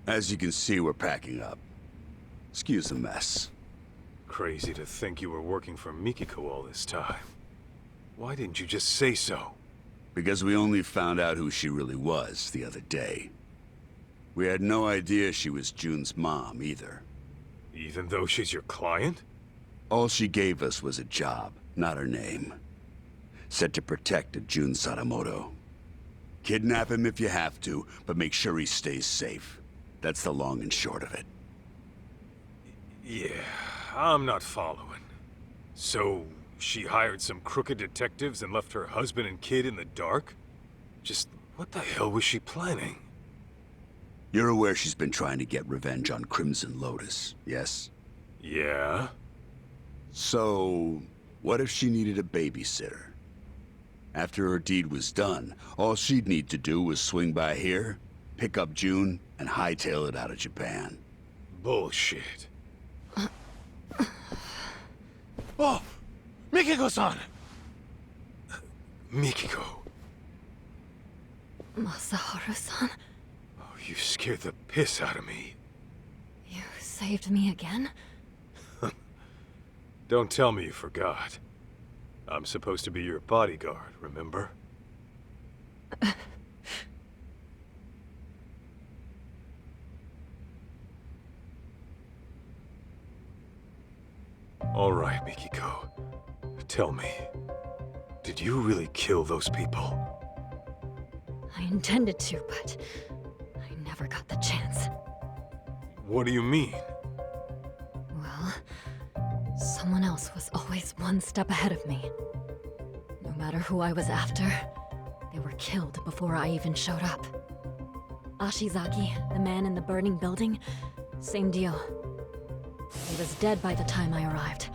As you can see, we're packing up. Excuse the mess. Crazy to think you were working for Mikiko all this time. Why didn't you just say so? Because we only found out who she really was the other day. We had no idea she was June's mom, either. Even though she's your client? All she gave us was a job, not her name. Said to protect a Jun Sadamoto. Kidnap him if you have to, but make sure he stays safe. That's the long and short of it. Yeah, I'm not following. So, she hired some crooked detectives and left her husband and kid in the dark? Just what the hell was she planning? You're aware she's been trying to get revenge on Crimson Lotus, yes? Yeah? So, what if she needed a babysitter? After her deed was done, all she'd need to do was swing by here, pick up June, and hightail it out of Japan. Bullshit. Oh! Mikiko-san! Mikiko. Masaharu-san, Oh, you scared the piss out of me. you saved me again? Don't tell me you forgot. I'm supposed to be your bodyguard, remember? All right, Mikiko. Tell me, did you really kill those people? I intended to, but I never got the chance. What do you mean? Well, someone else was always one step ahead of me. No matter who I was after, they were killed before I even showed up. Ashizaki, the man in the burning building, same deal. He was dead by the time I arrived,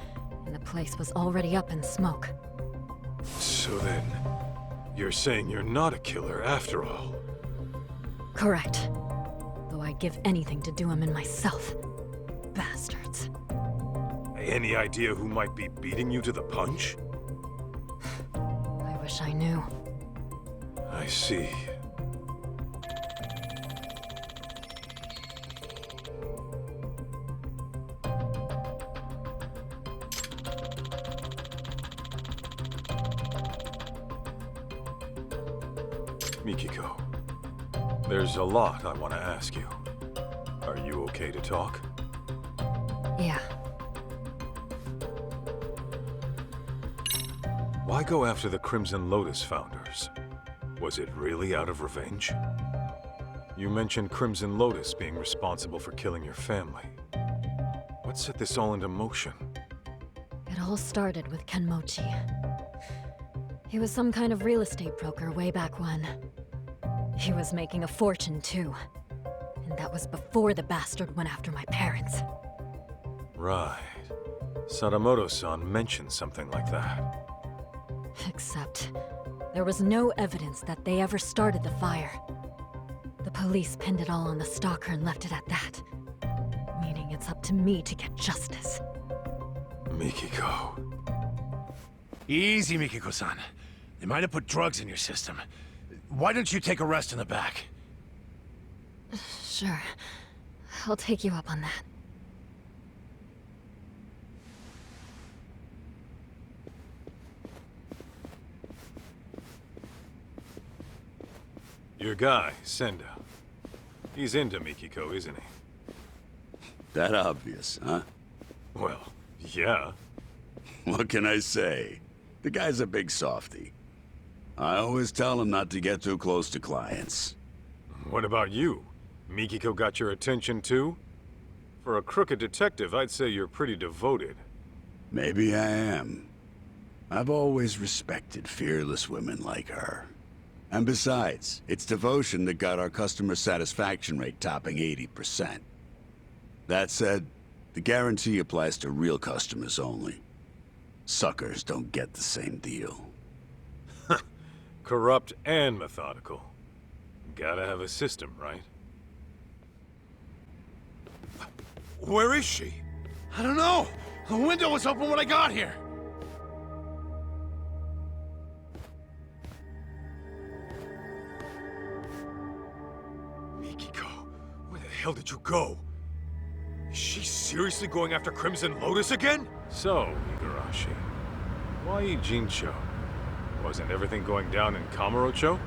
and the place was already up in smoke. So then, you're saying you're not a killer after all? Correct. Though I'd give anything to do him in myself. Bastards. Any idea who might be beating you to the punch? I wish I knew. I see. Mikiko, there's a lot I want to ask you. Are you okay to talk? Yeah. Why go after the Crimson Lotus founders? Was it really out of revenge? You mentioned Crimson Lotus being responsible for killing your family. What set this all into motion? It all started with Kenmochi. He was some kind of real estate broker way back when. He was making a fortune, too. And that was before the bastard went after my parents. Right. Sadamoto-san mentioned something like that. Except, there was no evidence that they ever started the fire. The police pinned it all on the stalker and left it at that. Meaning it's up to me to get justice. Mikiko. Easy, Mikiko-san. They might have put drugs in your system. Why don't you take a rest in the back? Sure. I'll take you up on that. Your guy, Senda. He's into Mikiko, isn't he? That obvious, huh? Well, yeah. What can I say? The guy's a big softy. I always tell him not to get too close to clients. What about you? Mikiko got your attention too? For a crooked detective, I'd say you're pretty devoted. Maybe I am. I've always respected fearless women like her. And besides, it's devotion that got our customer satisfaction rate topping 80%. That said, the guarantee applies to real customers only. Suckers don't get the same deal. Corrupt and methodical. Gotta have a system, right? Where is she? I don't know. The window was open when I got here. Mikiko, where the hell did you go? Is she seriously going after Crimson Lotus again? So, Igarashi, why Ijincho? Wasn't everything going down in Kamurocho?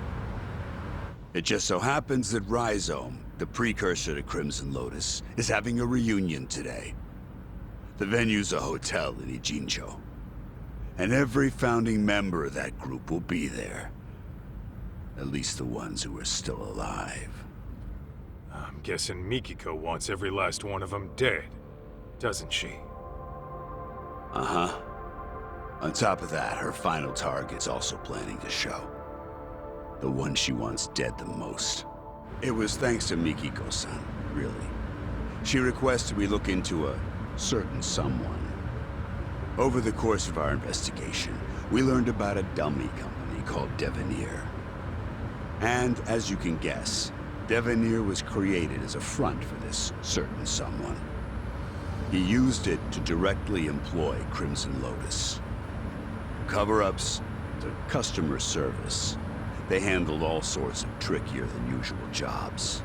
It just so happens that Rhizome, the precursor to Crimson Lotus, is having a reunion today. The venue's a hotel in Ijincho. And every founding member of that group will be there. At least the ones who are still alive. I'm guessing Mikiko wants every last one of them dead, doesn't she? Uh-huh. On top of that, her final target's also planning to show. The one she wants dead the most. It was thanks to Mikiko-san, really. She requested we look into a certain someone. Over the course of our investigation, we learned about a dummy company called Devenir. And, as you can guess, Devenir was created as a front for this certain someone. He used it to directly employ Crimson Lotus. Cover-ups to customer service. They handled all sorts of trickier than usual jobs.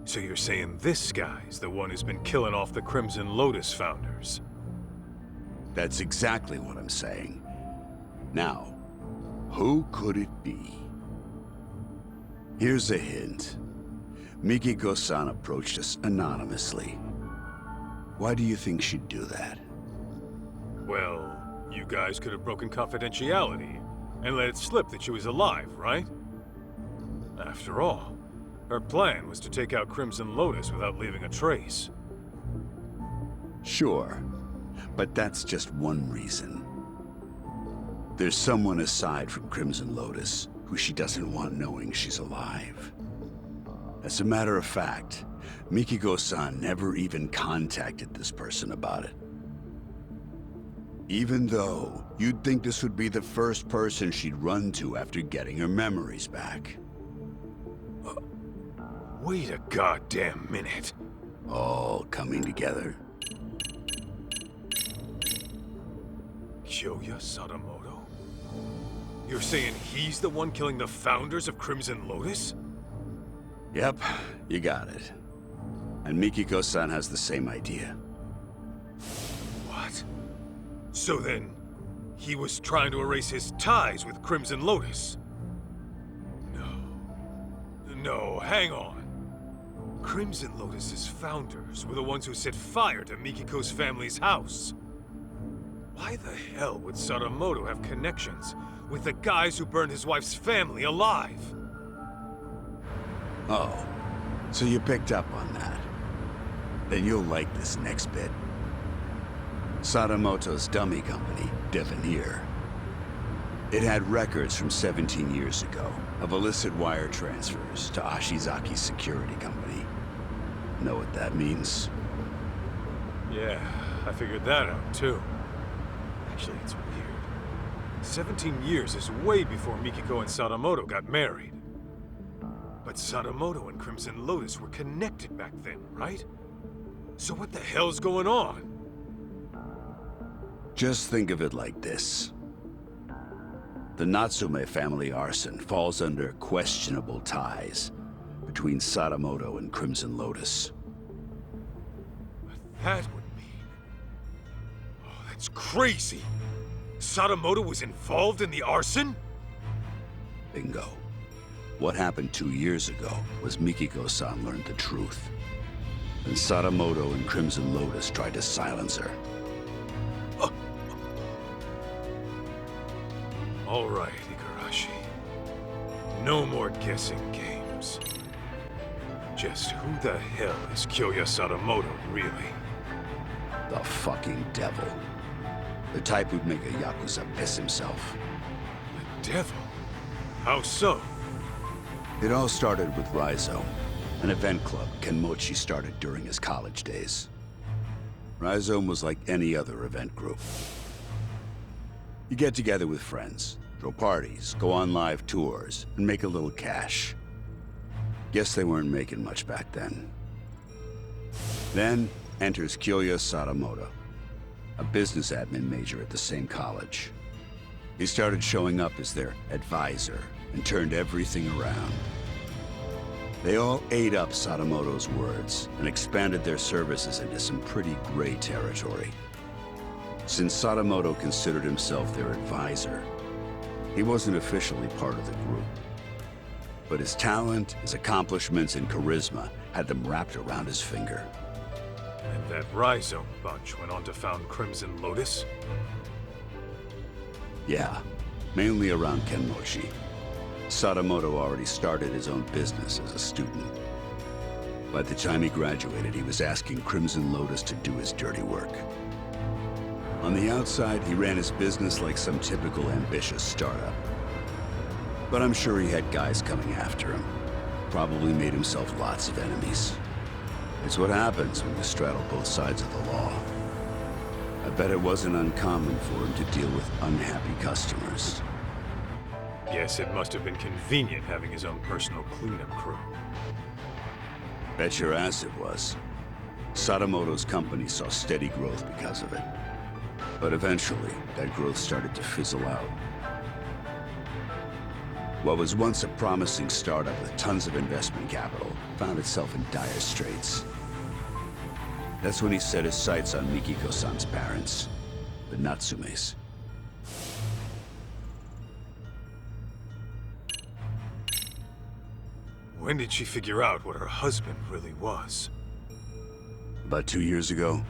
So you're saying this guy's the one who's been killing off the Crimson Lotus founders? That's exactly what I'm saying. Now, who could it be? Here's a hint. Mikiko-san approached us anonymously. Why do you think she'd do that? Well, you guys could have broken confidentiality and let it slip that she was alive, right? After all, her plan was to take out Crimson Lotus without leaving a trace. Sure, but that's just one reason. There's someone aside from Crimson Lotus who she doesn't want knowing she's alive. As a matter of fact, Mikiko-san never even contacted this person about it. Even though you'd think this would be the first person she'd run to after getting her memories back. Wait a goddamn minute. All coming together. Kyoya Sadamoto? You're saying he's the one killing the founders of Crimson Lotus? Yep, you got it. And Mikiko-san has the same idea. What? So then, he was trying to erase his ties with Crimson Lotus? No, hang on. Crimson Lotus's founders were the ones who set fire to Mikiko's family's house. Why the hell would Sadamoto have connections with the guys who burned his wife's family alive? Oh, so you picked up on that. Then you'll like this next bit. Sadamoto's dummy company, Devenir. It had records from 17 years ago of illicit wire transfers to Ashizaki's security company. Know what that means? Yeah, I figured that out too. Actually, it's weird. 17 years is way before Mikiko and Sadamoto got married. But Sadamoto and Crimson Lotus were connected back then, right? So what the hell's going on? Just think of it like this. The Natsume family arson falls under questionable ties between Sadamoto and Crimson Lotus. That would mean... Oh, that's crazy! Sadamoto was involved in the arson? Bingo. What happened 2 years ago was Mikiko-san learned the truth. And Sadamoto and Crimson Lotus tried to silence her. All right, Igarashi. No more guessing games. Just who the hell is Kyoya Sadamoto, really? The fucking devil. The type who'd make a Yakuza piss himself. The devil? How so? It all started with Rhizome, an event club Kenmochi started during his college days. Rhizome was like any other event group. You get together with friends, throw parties, go on live tours, and make a little cash. Guess they weren't making much back then. Then enters Kyoya Sadamoto, a business admin major at the same college. He started showing up as their advisor and turned everything around. They all ate up Sadamoto's words and expanded their services into some pretty gray territory. Since Sadamoto considered himself their advisor, he wasn't officially part of the group. But his talent, his accomplishments, and charisma had them wrapped around his finger. And that Rhizome bunch went on to found Crimson Lotus? Yeah, mainly around Kenmochi. Sadamoto already started his own business as a student. By the time he graduated, he was asking Crimson Lotus to do his dirty work. On the outside, he ran his business like some typical ambitious startup. But I'm sure he had guys coming after him. Probably made himself lots of enemies. It's what happens when you straddle both sides of the law. I bet it wasn't uncommon for him to deal with unhappy customers. Guess it must have been convenient having his own personal cleanup crew. Bet your ass it was. Sadamoto's company saw steady growth because of it. But eventually, that growth started to fizzle out. What was once a promising startup with tons of investment capital found itself in dire straits. That's when he set his sights on Mikiko-san's parents, the Natsumes. When did she figure out what her husband really was? About 2 years ago,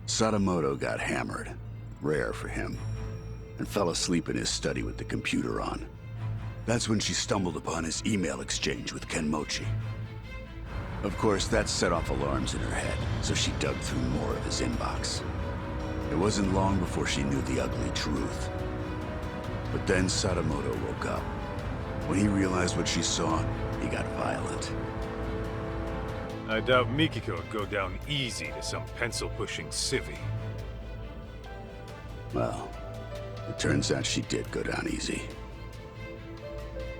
Sadamoto got hammered, rare for him, and fell asleep in his study with the computer on. That's when she stumbled upon his email exchange with Kenmochi. Of course, that set off alarms in her head, so she dug through more of his inbox. It wasn't long before she knew the ugly truth. But then Sadamoto woke up. When he realized what she saw, he got violent. I doubt Mikiko would go down easy to some pencil-pushing civvy. Well, it turns out she did go down easy.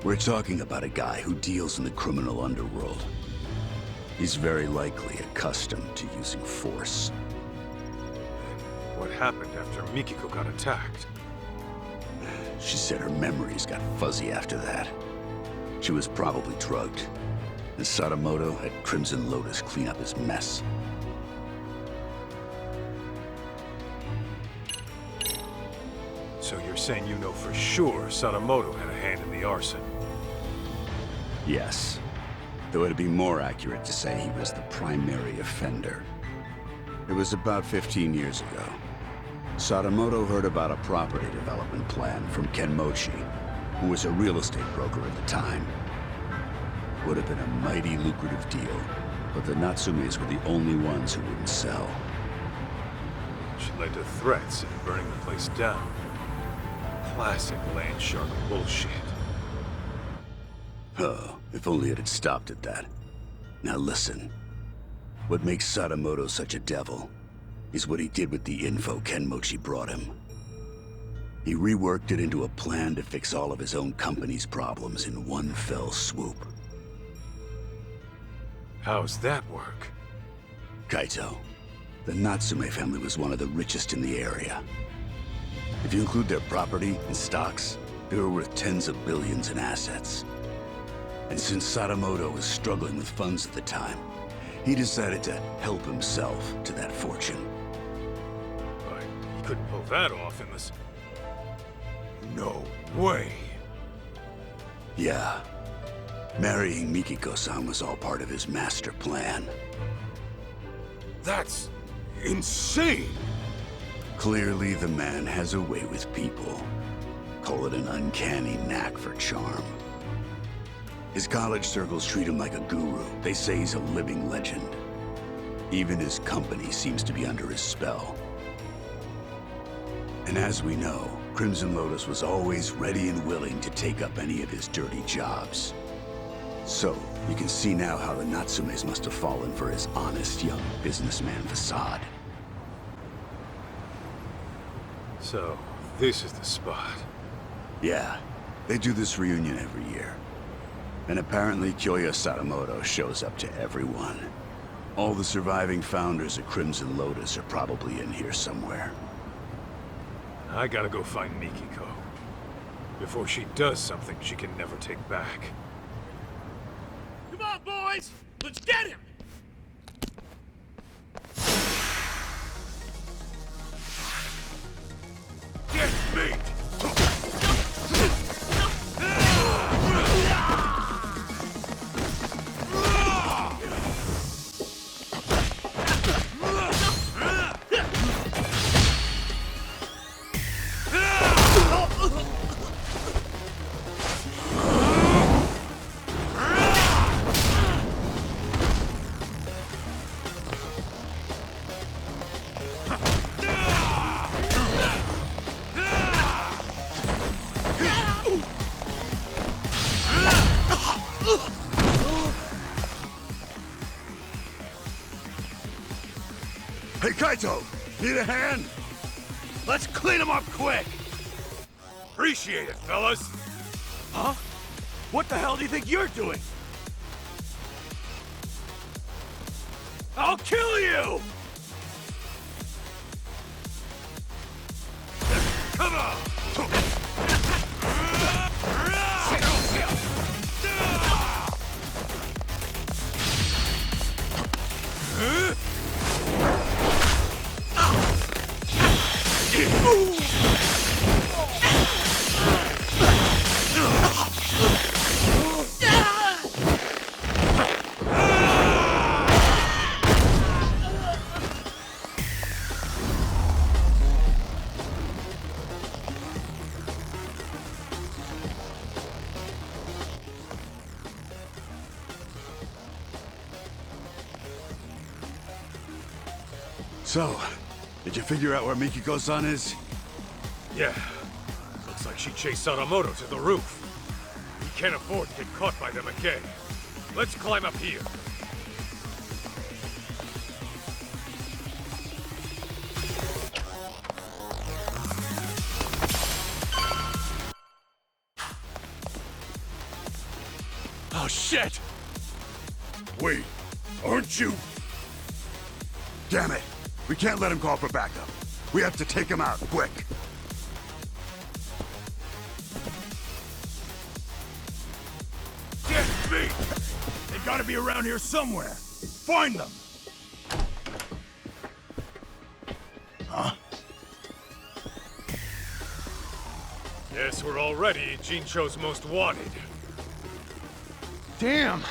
We're talking about a guy who deals in the criminal underworld. He's very likely accustomed to using force. What happened after Mikiko got attacked? She said her memories got fuzzy after that. She was probably drugged, and Sadamoto had Crimson Lotus clean up his mess. So you're saying you know for sure Sadamoto had a hand in the arson? Yes. Though it'd be more accurate to say he was the primary offender. It was about 15 years ago. Sadamoto heard about a property development plan from Kenmochi, who was a real estate broker at the time. Would have been a mighty lucrative deal, but the Natsumes were the only ones who wouldn't sell. Which led to threats and burning the place down. Classic land shark bullshit. Oh, if only it had stopped at that. Now listen. What makes Sadamoto such a devil is what he did with the info Kenmochi brought him. He reworked it into a plan to fix all of his own company's problems in one fell swoop. How's that work? Kaito, the Natsume family was one of the richest in the area. If you include their property and stocks, they were worth tens of billions in assets. And since Sadamoto was struggling with funds at the time, he decided to help himself to that fortune. But he couldn't pull that off in this... No way! Yeah. Marrying Mikiko-san was all part of his master plan. That's... insane! Clearly, the man has a way with people. Call it an uncanny knack for charm. His college circles treat him like a guru. They say he's a living legend. Even his company seems to be under his spell. And as we know, Crimson Lotus was always ready and willing to take up any of his dirty jobs. So, you can see now how the Natsumes must have fallen for his honest young businessman facade. So, this is the spot. Yeah, they do this reunion every year. And apparently Kyoya Sadamoto shows up to everyone. All the surviving founders of Crimson Lotus are probably in here somewhere. I gotta go find Mikiko. Before she does something she can never take back. Come on, boys! guys! Let's get him! Get beat! Hey, Kaito! Need a hand? Let's clean him up quick! Appreciate it, fellas. Huh? What the hell do you think you're doing? I'll kill you! Come on! So, did you figure out where Mikiko-san is? Yeah. Looks like she chased Sadamoto to the roof. We can't afford to get caught by them again. Let's climb up here. Oh, shit! Wait, aren't you? Damn it! We can't let him call for backup. We have to take him out, quick. Get beat! They gotta be around here somewhere. Find them! Huh? Guess we're already Jincho's most wanted. Damn!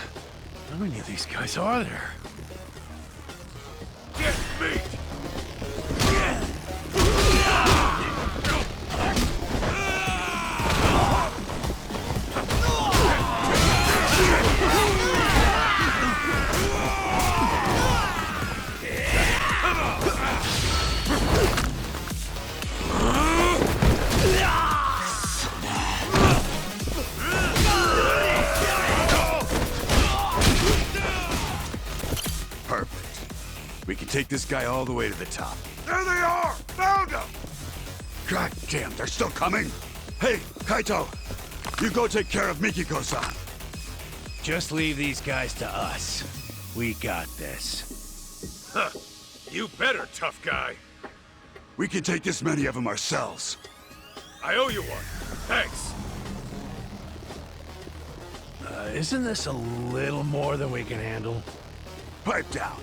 How many of these guys are there? Get beat! We can take this guy all the way to the top. There they are! Found them! God damn, they're still coming! Hey, Kaito! You go take care of Mikiko-san. Just leave these guys to us. We got this. Huh. You better, tough guy. We can take this many of them ourselves. I owe you one. Thanks. Isn't this a little more than we can handle? Pipe down.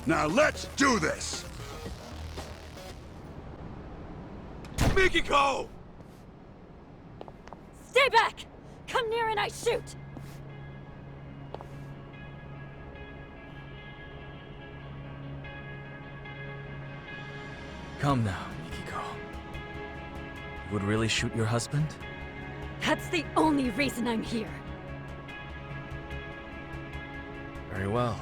Now let's do this! Mikiko! Stay back! Come near and I shoot! Come now, Mikiko. You would really shoot your husband? That's the only reason I'm here. Very well.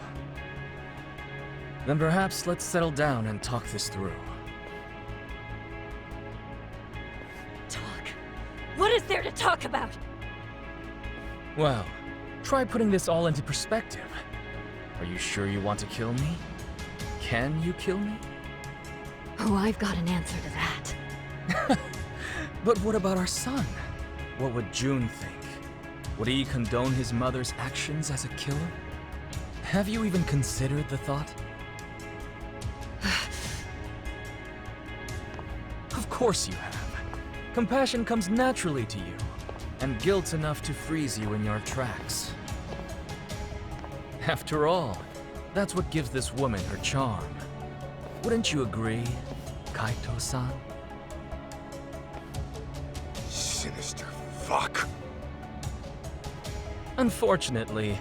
Then perhaps let's settle down and talk this through. Talk? What is there to talk about? Well, try putting this all into perspective. Are you sure you want to kill me? Can you kill me? Oh, I've got an answer to that. But what about our son? What would June think? Would he condone his mother's actions as a killer? Have you even considered the thought? Of course you have. Compassion comes naturally to you, and guilt's enough to freeze you in your tracks. After all, that's what gives this woman her charm. Wouldn't you agree, Kaito-san? Sinister fuck. Unfortunately,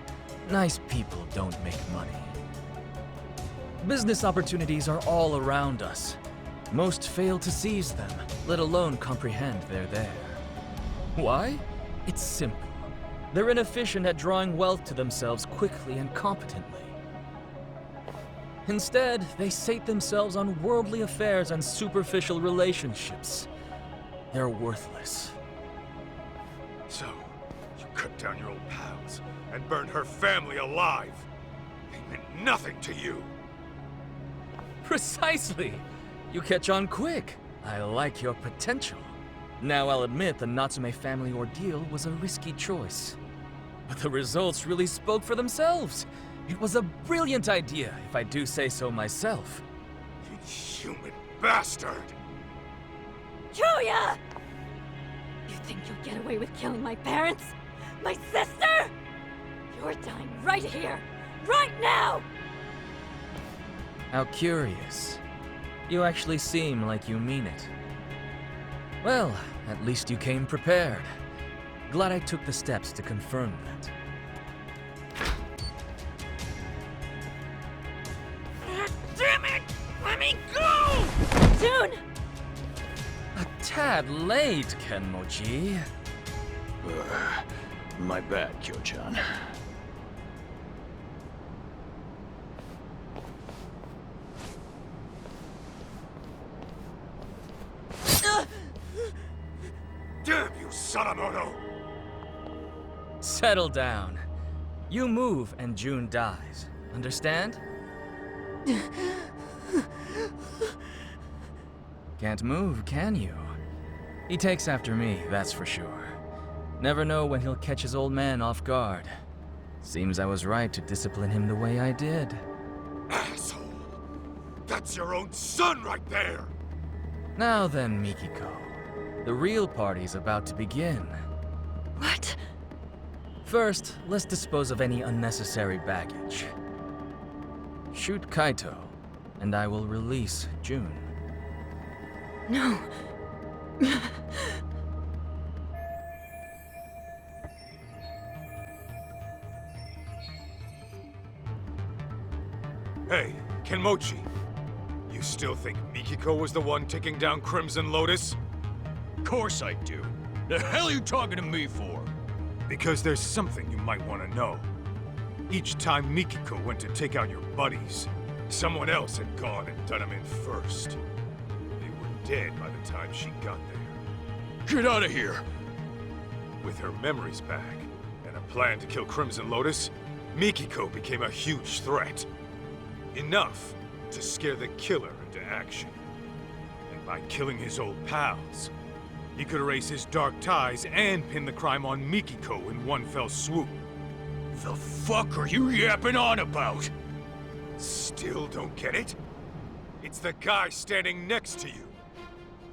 nice people don't make money. Business opportunities are all around us. Most fail to seize them, let alone comprehend they're there. Why? It's simple. They're inefficient at drawing wealth to themselves quickly and competently. Instead, they sate themselves on worldly affairs and superficial relationships. They're worthless. So, you cut down your old pals and burned her family alive. They meant nothing to you. Precisely! You catch on quick. I like your potential. Now I'll admit the Natsume family ordeal was a risky choice. But the results really spoke for themselves. It was a brilliant idea, if I do say so myself. You human bastard! Julia! You think you'll get away with killing my parents? My sister? You're dying right here, right now! How curious. You actually seem like you mean it. Well, at least you came prepared. Glad I took the steps to confirm that. Damn it! Let me go! June! A tad late, Kenmochi. My bad, Kyo-chan. Damn you, Sadamoto! Settle down. You move and June dies. Understand? Can't move, can you? He takes after me, that's for sure. Never know when he'll catch his old man off guard. Seems I was right to discipline him the way I did. Asshole! That's your own son right there! Now then, Mikiko. The real party's about to begin. What? First, let's dispose of any unnecessary baggage. Shoot Kaito, and I will release June. No. Hey, Kenmochi. You still think Mikiko was the one taking down Crimson Lotus? Of course I do. The hell are you talking to me for? Because there's something you might want to know. Each time Mikiko went to take out your buddies, someone else had gone and done him in first. They were dead by the time she got there. Get out of here! With her memories back, and a plan to kill Crimson Lotus, Mikiko became a huge threat. Enough to scare the killer into action. And by killing his old pals, he could erase his dark ties and pin the crime on Mikiko in one fell swoop. The fuck are you yapping on about? Still don't get it? It's the guy standing next to you.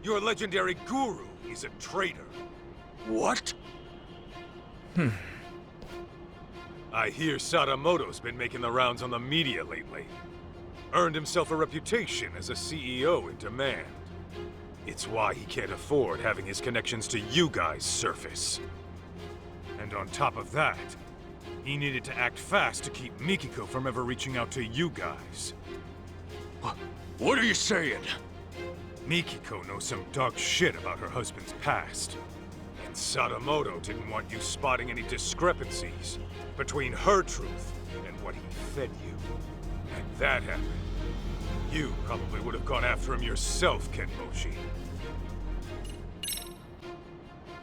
Your legendary guru is a traitor. What? I hear Sadamoto's been making the rounds on the media lately. Earned himself a reputation as a CEO in demand. It's why he can't afford having his connections to you guys surface. And on top of that, he needed to act fast to keep Mikiko from ever reaching out to you guys. What are you saying? Mikiko knows some dark shit about her husband's past. And Sadamoto didn't want you spotting any discrepancies between her truth and what he fed you. And that happened. You probably would have gone after him yourself, Kenmochi.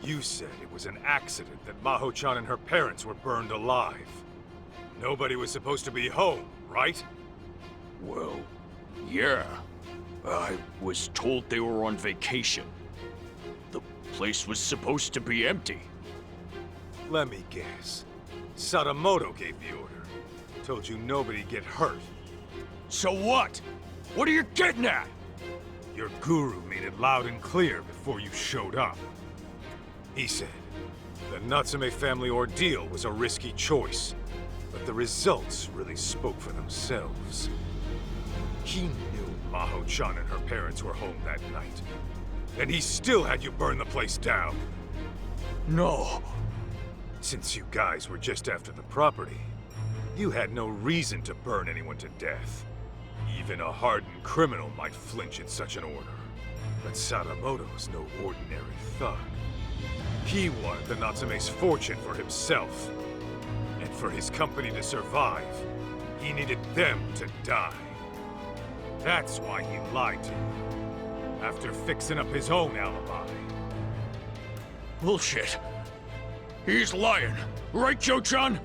You said it was an accident that Maho-chan and her parents were burned alive. Nobody was supposed to be home, right? Well, yeah. I was told they were on vacation. The place was supposed to be empty. Let me guess. Sadamoto gave the order. Told you nobody'd get hurt. So what? What are you getting at? Your guru made it loud and clear before you showed up. He said the Natsume family ordeal was a risky choice, but the results really spoke for themselves. He knew Maho-chan and her parents were home that night, and he still had you burn the place down. No. Since you guys were just after the property, you had no reason to burn anyone to death. Even a hardened criminal might flinch at such an order. But Sadamoto's no ordinary thug. He wanted the Natsume's fortune for himself. And for his company to survive, he needed them to die. That's why he lied to you, after fixing up his own alibi. Bullshit. He's lying. Right, Joe-chan?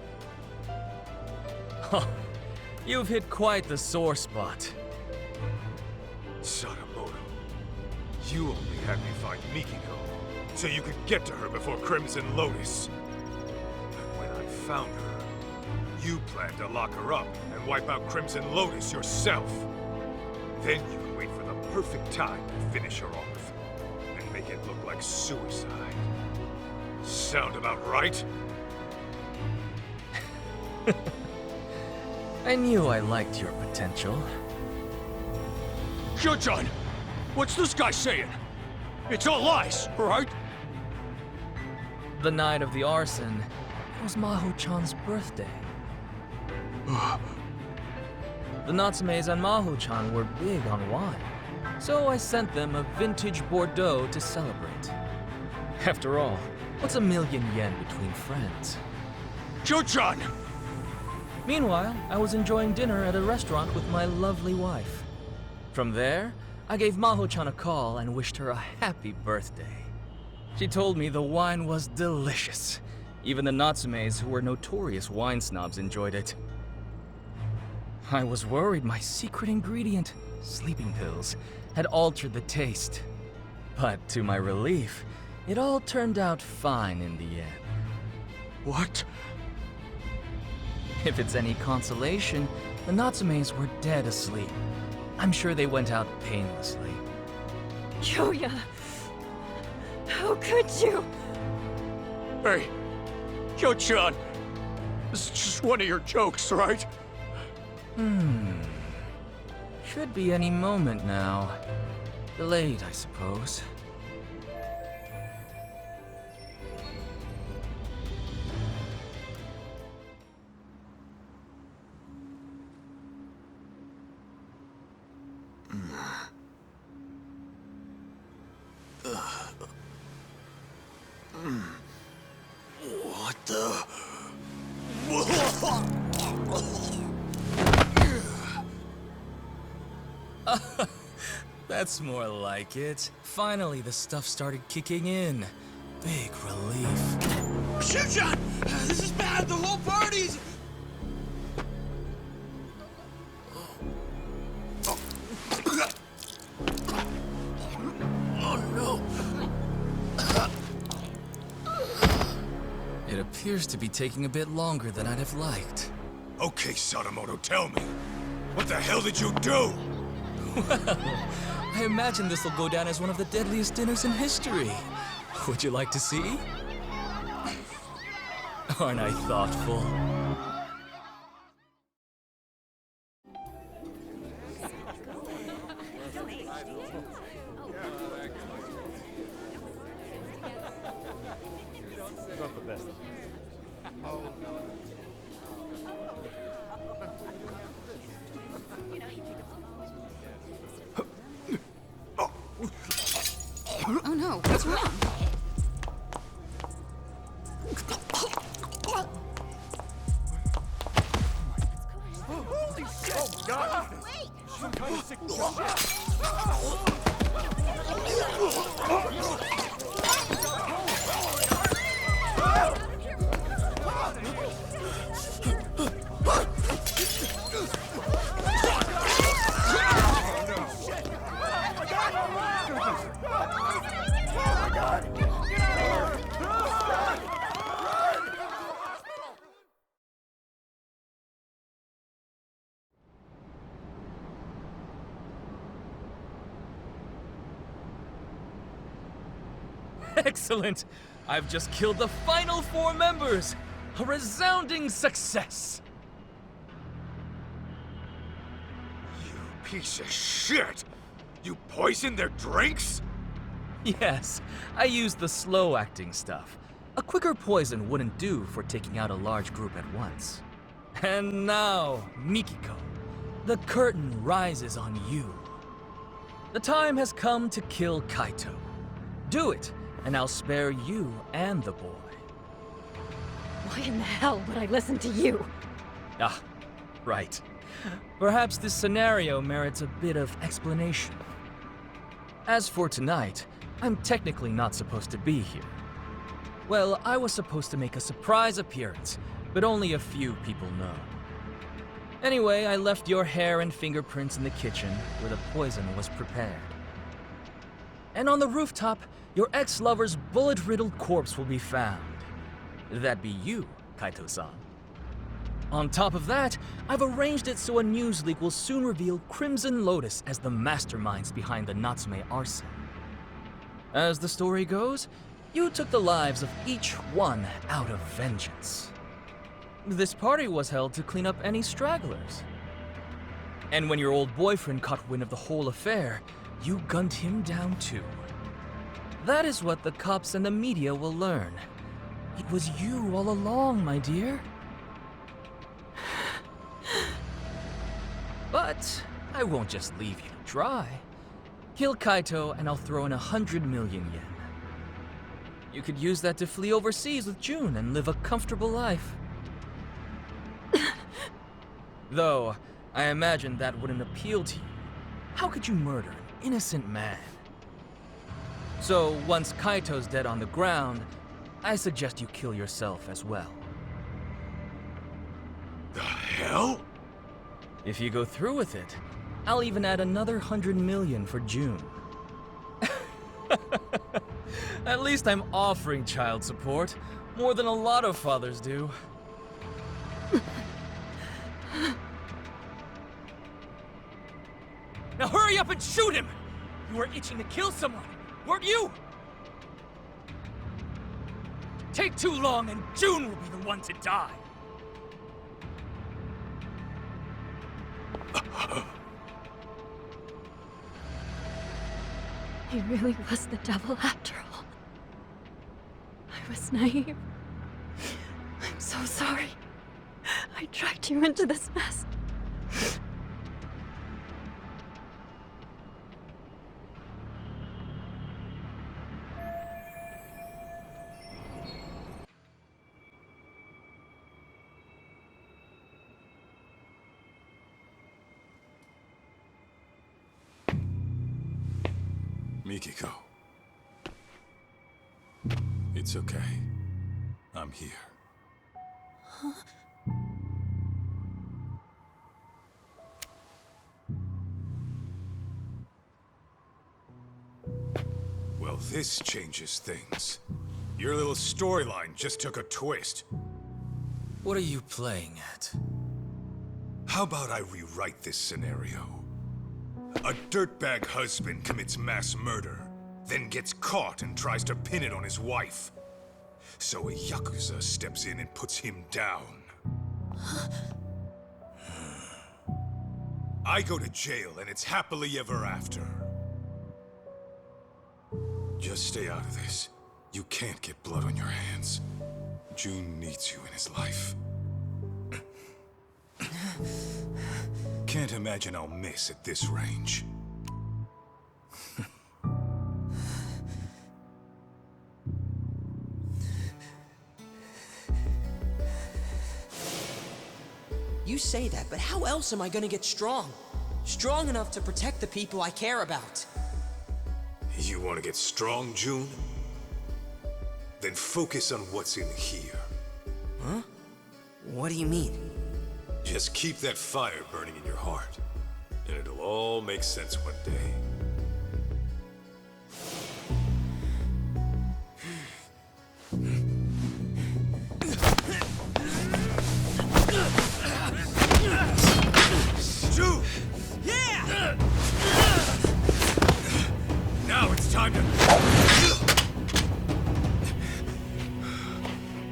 You've hit quite the sore spot. Sadamoto, you only had me find Mikiko, so you could get to her before Crimson Lotus. But when I found her, you planned to lock her up and wipe out Crimson Lotus yourself. Then you could wait for the perfect time to finish her off, and make it look like suicide. Sound about right? I knew I liked your potential. Joe-chan, what's this guy saying? It's all lies, right? The night of the arson, it was Maho-chan's birthday. The Natsumes and Maho-chan were big on wine, so I sent them a vintage Bordeaux to celebrate. After all, what's $1,000,000 between friends? Joe-chan! Meanwhile, I was enjoying dinner at a restaurant with my lovely wife. From there, I gave Maho-chan a call and wished her a happy birthday. She told me the wine was delicious. Even the Natsumes, who were notorious wine snobs, enjoyed it. I was worried my secret ingredient, sleeping pills, had altered the taste. But to my relief, it all turned out fine in the end. What? If it's any consolation, the Natsumes were dead asleep. I'm sure they went out painlessly. Kyoya! How could you? Hey, Joe-chan, this is just one of your jokes, right? Should be any moment now. Delayed, I suppose. What the? That's more like it. Finally, the stuff started kicking in. Big relief. Shoot-chan! This is bad! The whole party's... Oh no! It appears to be taking a bit longer than I'd have liked. Okay, Sadamoto, tell me. What the hell did you do? Well, I imagine this will go down as one of the deadliest dinners in history. Would you like to see? Aren't I thoughtful? Oh no, what's wrong? Holy shit! Oh, God! Wait! Some kind of sick Excellent! I've just killed the final 4 members! A resounding success! Piece of shit! You poisoned their drinks? Yes, I used the slow-acting stuff. A quicker poison wouldn't do for taking out a large group at once. And now, Mikiko, the curtain rises on you. The time has come to kill Kaito. Do it, and I'll spare you and the boy. Why in the hell would I listen to you? Ah, right. Perhaps this scenario merits a bit of explanation. As for tonight, I'm technically not supposed to be here. Well, I was supposed to make a surprise appearance, but only a few people know. Anyway, I left your hair and fingerprints in the kitchen where the poison was prepared. And on the rooftop, your ex-lover's bullet-riddled corpse will be found. That'd be you, Kaito-san. On top of that, I've arranged it so a news leak will soon reveal Crimson Lotus as the masterminds behind the Natsume arson. As the story goes, you took the lives of each one out of vengeance. This party was held to clean up any stragglers. And when your old boyfriend caught wind of the whole affair, you gunned him down too. That is what the cops and the media will learn. It was you all along, my dear. But I won't just leave you to dry. Kill Kaito and I'll throw in 100 million yen. You could use that to flee overseas with June and live a comfortable life. Though, I imagine that wouldn't appeal to you. How could you murder an innocent man? So, once Kaito's dead on the ground, I suggest you kill yourself as well. The hell? If you go through with it, I'll even add another 100 million for June. At least I'm offering child support, more than a lot of fathers do. Now hurry up and shoot him! You were itching to kill someone, weren't you? Take too long and June will be the one to die. He really was the devil after all. I was naive. I'm so sorry. I dragged you into this mess. Mikiko. It's okay. I'm here. Well, this changes things. Your little storyline just took a twist. What are you playing at? How about I rewrite this scenario? A dirtbag husband commits mass murder, then gets caught and tries to pin it on his wife. So a Yakuza steps in and puts him down. I go to jail and it's happily ever after. Just stay out of this. You can't get blood on your hands. June needs you in his life. Can't imagine I'll miss at this range. You say that, but how else am I gonna get strong? Strong enough to protect the people I care about. You want to get strong, June? Then focus on what's in here. Huh? What do you mean? Just keep that fire burning in your heart, and it'll all make sense one day. June! Yeah! Now it's time to...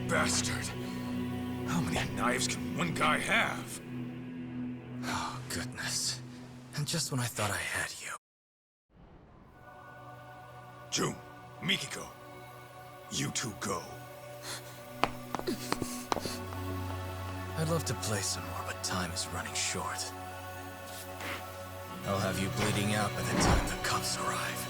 Bastard. How many knives can one guy have? Oh, goodness. Just when I thought I had you. June, Mikiko, you two go. I'd love to play some more, but time is running short. I'll have you bleeding out by the time the cops arrive.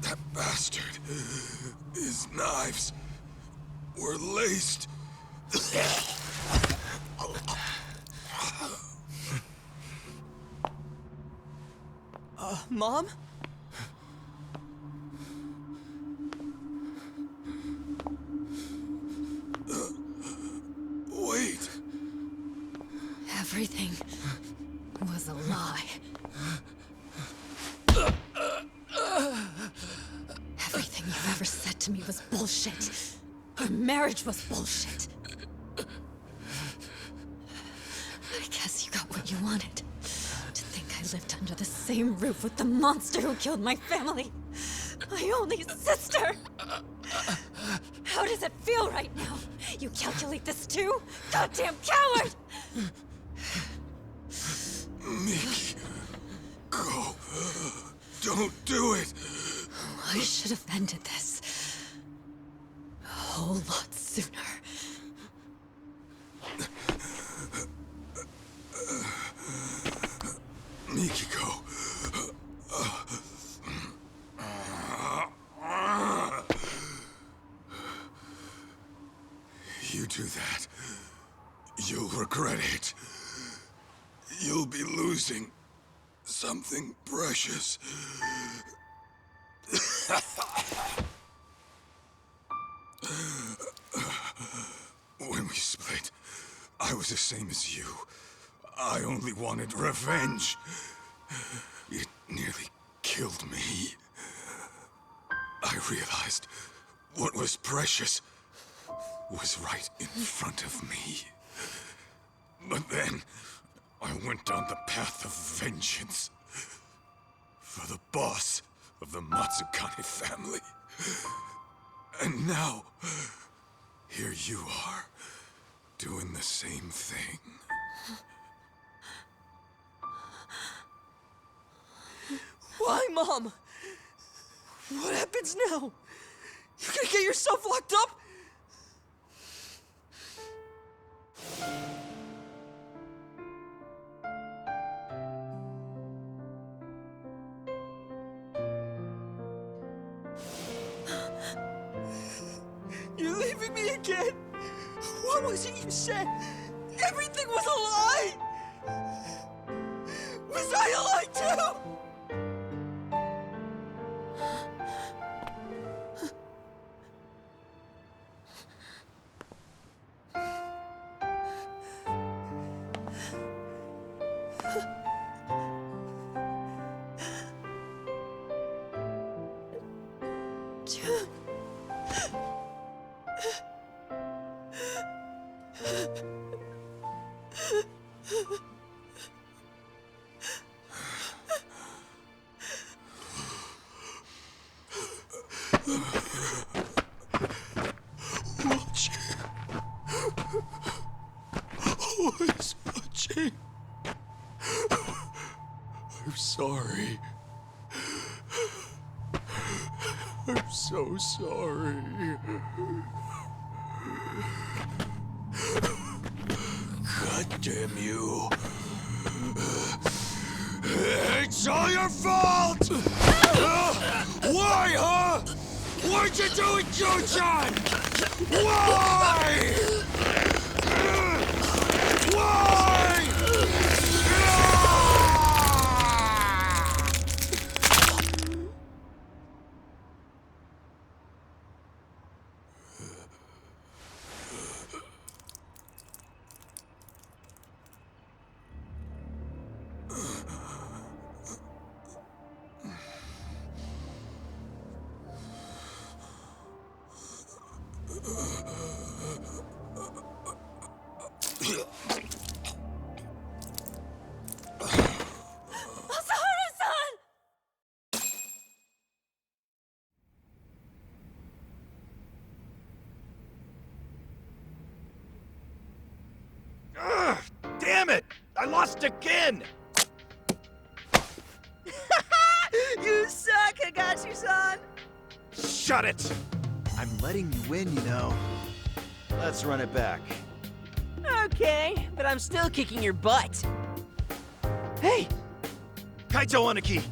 That bastard. His knives were laced. Mom? Wait. Everything was a lie. Everything you've ever said to me was bullshit. Our marriage was bullshit. I guess you got what you wanted. To think I lived under the same roof with the monster who killed my family. My only sister! How does it feel right now? You calculate this too? Goddamn coward! Miki, go. Don't do it. I should have ended this a whole lot sooner. Mikiko. You do that, you'll regret it. You'll be losing something precious. When we split, I was the same as you. I only wanted revenge. It nearly killed me. I realized what was precious was right in front of me. But then, I went down the path of vengeance. For the boss of the Matsukane family. And now, here you are, doing the same thing. Why, Mom? What happens now? You're gonna get yourself locked up? again? What was it you said? Everything was a lie! Was I a lie too? Always watching. I'm sorry. I'm so sorry. God damn you. It's all your fault! Why, huh? Why'd you do it, Joe-chan? Why? Why? Damn it! I lost again! You suck, Higashi-san! Shut it! I'm letting you win, you know. Let's run it back. Okay, but I'm still kicking your butt. Hey! Kaito Aniki!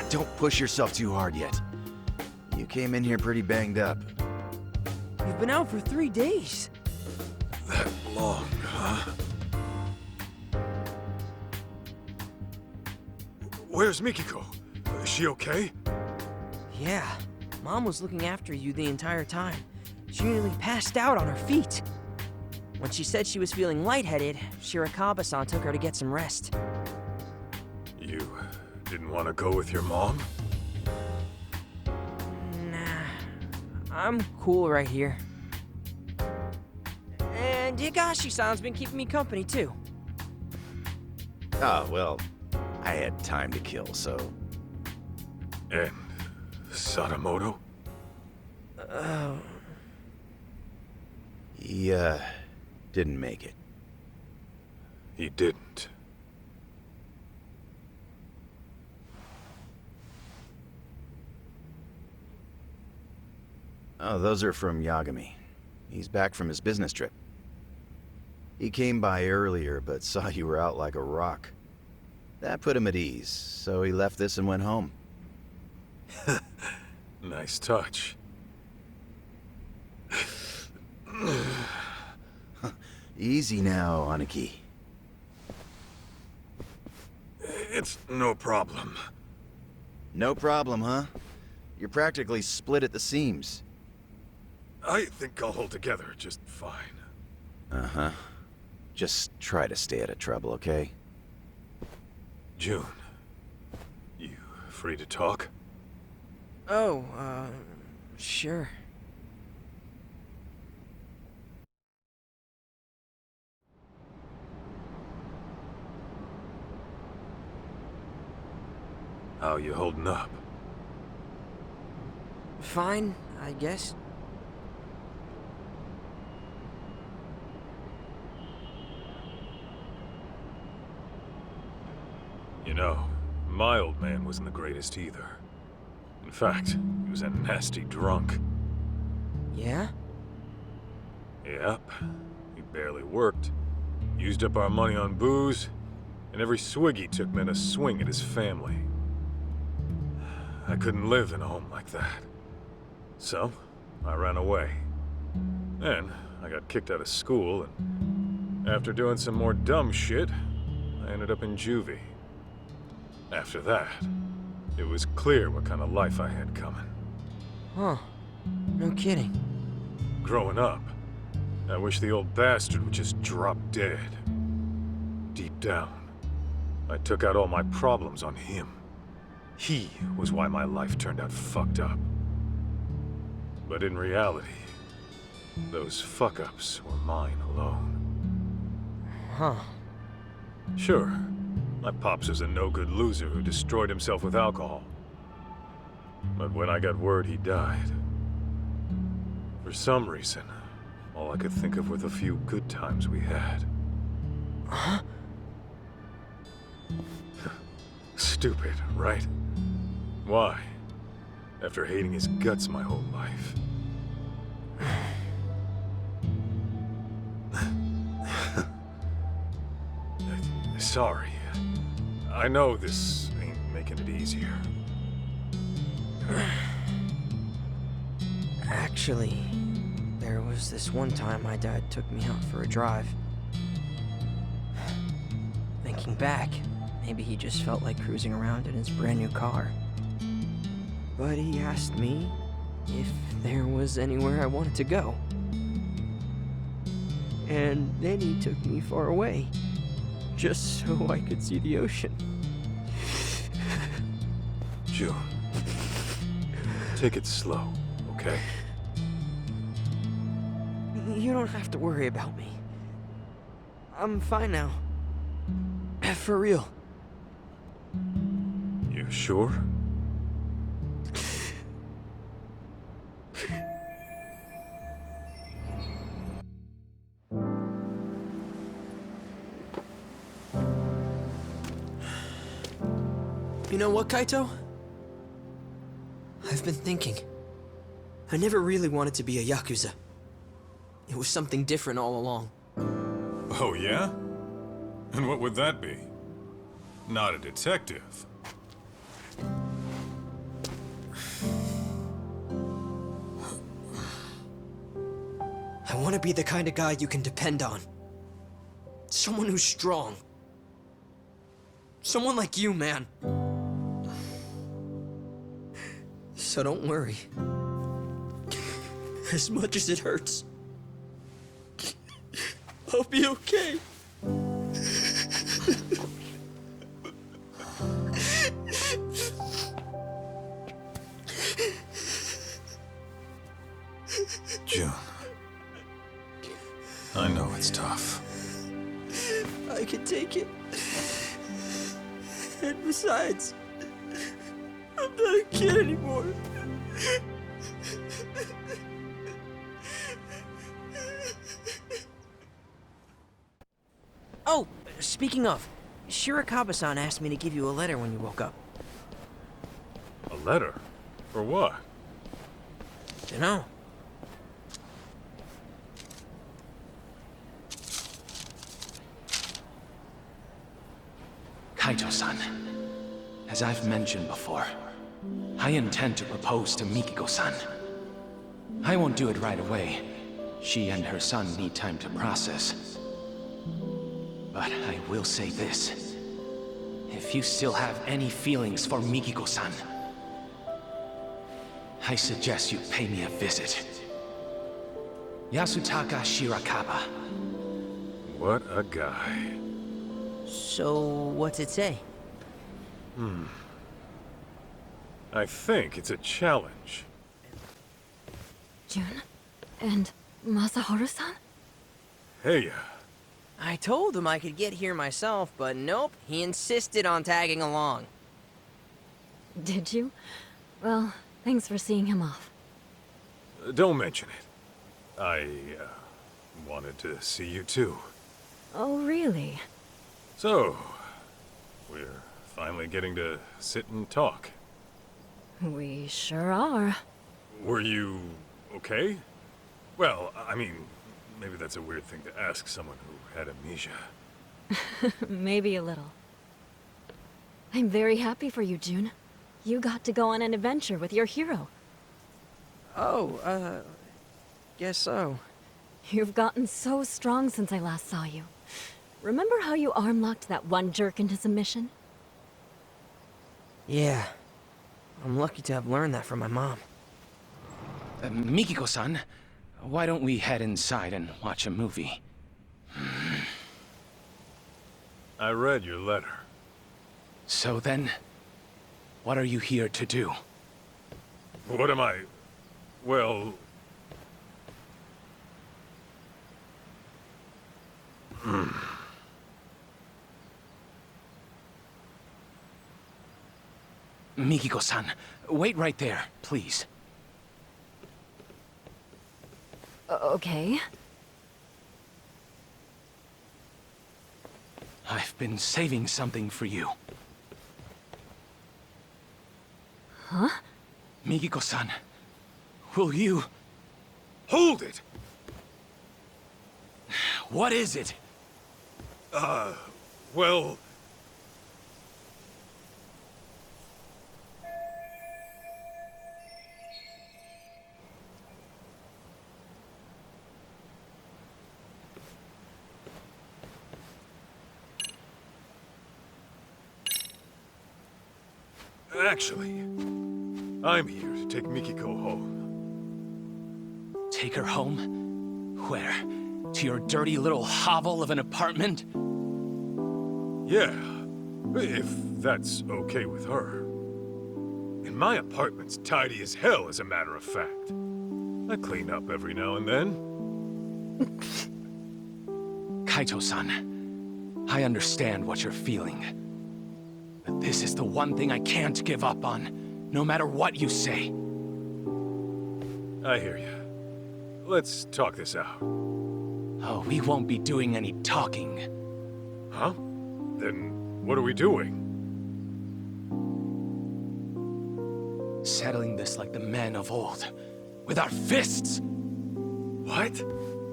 Don't push yourself too hard yet. You came in here pretty banged up. You've been out for 3 days. That long, huh? Where's Mikiko? Is she okay? Yeah, Mom was looking after you the entire time. She nearly passed out on her feet. When she said she was feeling lightheaded, Shirakawa-san took her to get some rest. You didn't want to go with your mom? Nah, I'm cool right here. And Higashi-san's been keeping me company, too. Oh, well, I had time to kill, so... And Sadamoto? He, didn't make it. He didn't. Oh, those are from Yagami. He's back from his business trip. He came by earlier, but saw you were out like a rock. That put him at ease, so he left this and went home. Nice touch. Easy now, Aniki. It's no problem. No problem, huh? You're practically split at the seams. I think I'll hold together just fine. Uh-huh. Just try to stay out of trouble, okay? June, you free to talk? Oh, sure. How you holding up? Fine, I guess. You know, my old man wasn't the greatest either. In fact, he was a nasty drunk. Yeah? Yep. He barely worked. Used up our money on booze, and every swig he took meant a swing at his family. I couldn't live in a home like that. So, I ran away. Then, I got kicked out of school, and after doing some more dumb shit, I ended up in juvie. After that, it was clear what kind of life I had coming. Huh. No kidding. Growing up, I wish the old bastard would just drop dead. Deep down, I took out all my problems on him. He was why my life turned out fucked up. But in reality, those fuck-ups were mine alone. Huh. Sure, my pops was a no-good loser who destroyed himself with alcohol. But when I got word he died, for some reason, all I could think of were the few good times we had. Huh? Stupid, right? Why? After hating his guts my whole life. Sorry. I know this ain't making it easier. Actually, there was this one time my dad took me out for a drive. Thinking back, maybe he just felt like cruising around in his brand new car. But he asked me if there was anywhere I wanted to go. And then he took me far away, just so I could see the ocean. June, take it slow, okay? You don't have to worry about me. I'm fine now. For real. You sure? You know what, Kaito? I've been thinking. I never really wanted to be a Yakuza. It was something different all along. Oh, yeah? And what would that be? Not a detective. I want to be the kind of guy you can depend on. Someone who's strong. Someone like you, man. So don't worry. As much as it hurts, I'll be okay. June. I know it's tough. I can take it. And besides, I'm not a kid anymore. Oh, speaking of, Shirakawa-san asked me to give you a letter when you woke up. A letter? For what? Dunno. Kaito-san, as I've mentioned before, I intend to propose to Mikiko-san. I won't do it right away. She and her son need time to process. But I will say this. If you still have any feelings for Mikiko-san, I suggest you pay me a visit. Yasutaka Shirakawa. What a guy. So, what's it say? I think it's a challenge. June? And Masaharu-san? Hey, I told him I could get here myself, but nope, he insisted on tagging along. Did you? Well, thanks for seeing him off. don't mention it. I, wanted to see you too. Oh, really? So, we're finally getting to sit and talk. We sure are. Were you okay? Well, I mean, maybe that's a weird thing to ask someone who had amnesia. Maybe a little. I'm very happy for you, June. You got to go on an adventure with your hero. Oh, guess so. You've gotten so strong since I last saw you. Remember how you arm-locked that one jerk into submission? Yeah. I'm lucky to have learned that from my mom. Mikiko-san, why don't we head inside and watch a movie? I read your letter. So then, what are you here to do? What am I... Well... Mikiko-san, wait right there, please. Okay. I've been saving something for you. Huh? Mikiko-san, will you... Hold it! What is it? Well... Actually, I'm here to take Mikiko home. Take her home? Where? To your dirty little hovel of an apartment? Yeah, if that's okay with her. And my apartment's tidy as hell, as a matter of fact. I clean up every now and then. Kaito-san, I understand what you're feeling. But this is the one thing I can't give up on, no matter what you say. I hear you. Let's talk this out. Oh, we won't be doing any talking. Huh? Then what are we doing? Settling this like the men of old. With our fists! What?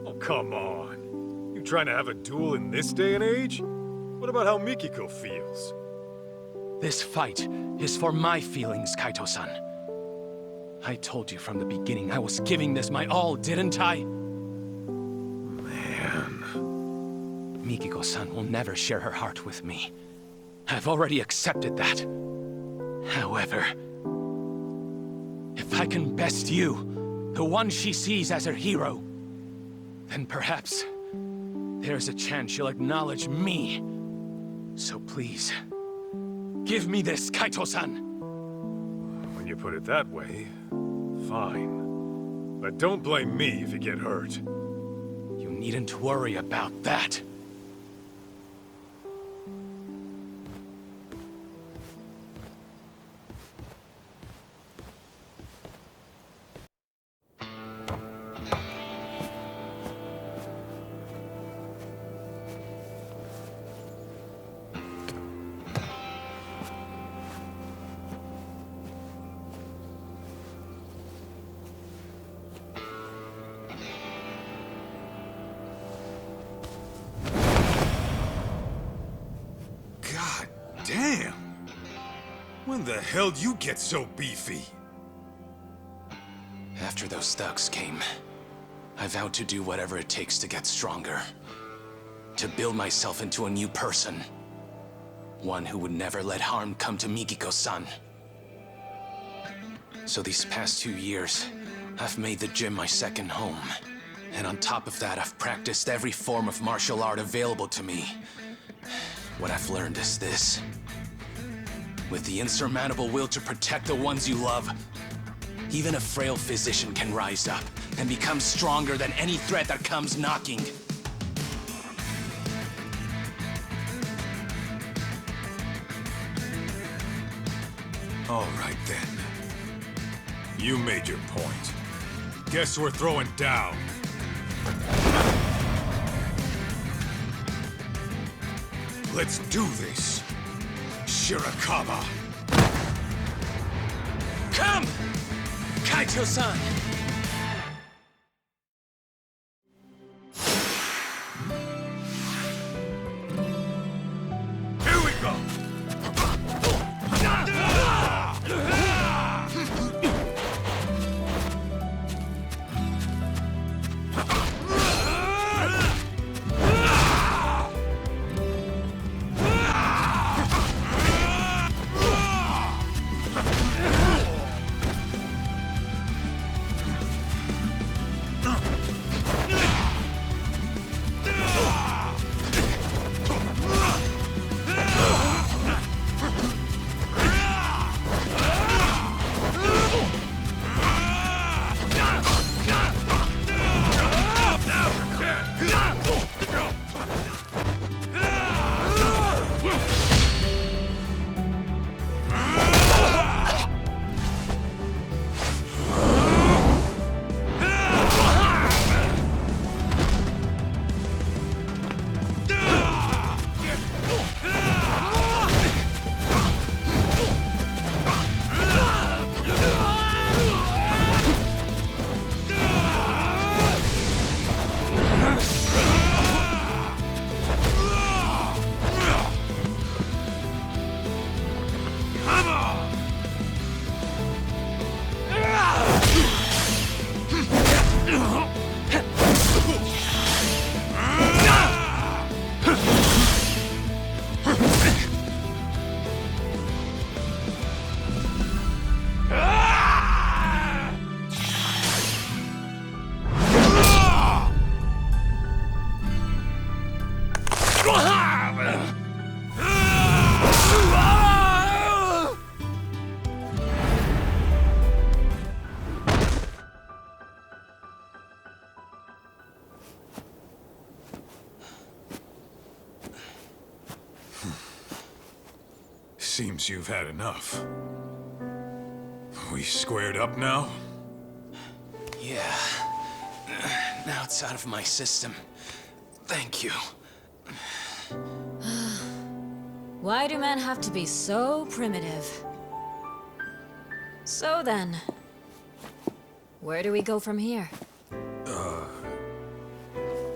Oh, come on. You trying to have a duel in this day and age? What about how Mikiko feels? This fight is for my feelings, Kaito-san. I told you from the beginning I was giving this my all, didn't I? Man... Mikiko-san will never share her heart with me. I've already accepted that. However, if I can best you, the one she sees as her hero, then perhaps there's a chance she'll acknowledge me. So please, give me this, Kaito-san! When you put it that way, fine. But don't blame me if you get hurt. You needn't worry about that. God damn! When the hell you get so beefy? After those thugs came, I vowed to do whatever it takes to get stronger. To build myself into a new person. One who would never let harm come to Mikiko-san. So these past 2 years, I've made the gym my second home. And on top of that, I've practiced every form of martial art available to me. What I've learned is this. With the insurmountable will to protect the ones you love, even a frail physician can rise up and become stronger than any threat that comes knocking. All right then. You made your point. Guess we're throwing down. Let's do this, Shirakawa. Come! Kaito-san! Here we go! Seems you've had enough. We squared up now? Yeah. Now it's out of my system. Thank you. Why do men have to be so primitive? So then, where do we go from here?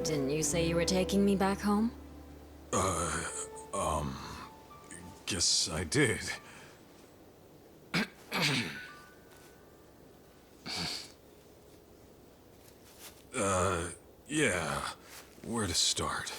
Didn't you say you were taking me back home? Guess I did. Yeah. Where to start?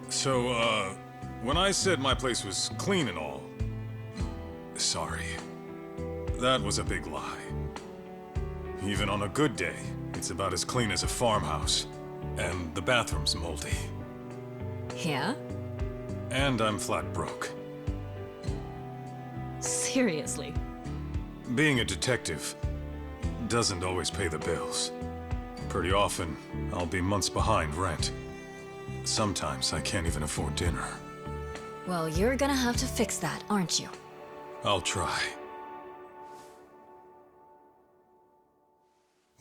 So, when I said my place was clean and all, sorry. That was a big lie. Even on a good day, it's about as clean as a farmhouse. And the bathroom's moldy. Yeah? And I'm flat broke. Seriously? Being a detective doesn't always pay the bills. Pretty often, I'll be months behind rent. Sometimes I can't even afford dinner. Well, you're gonna have to fix that, aren't you? I'll try.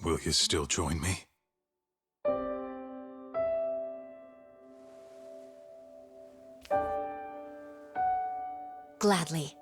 Will you still join me? Gladly.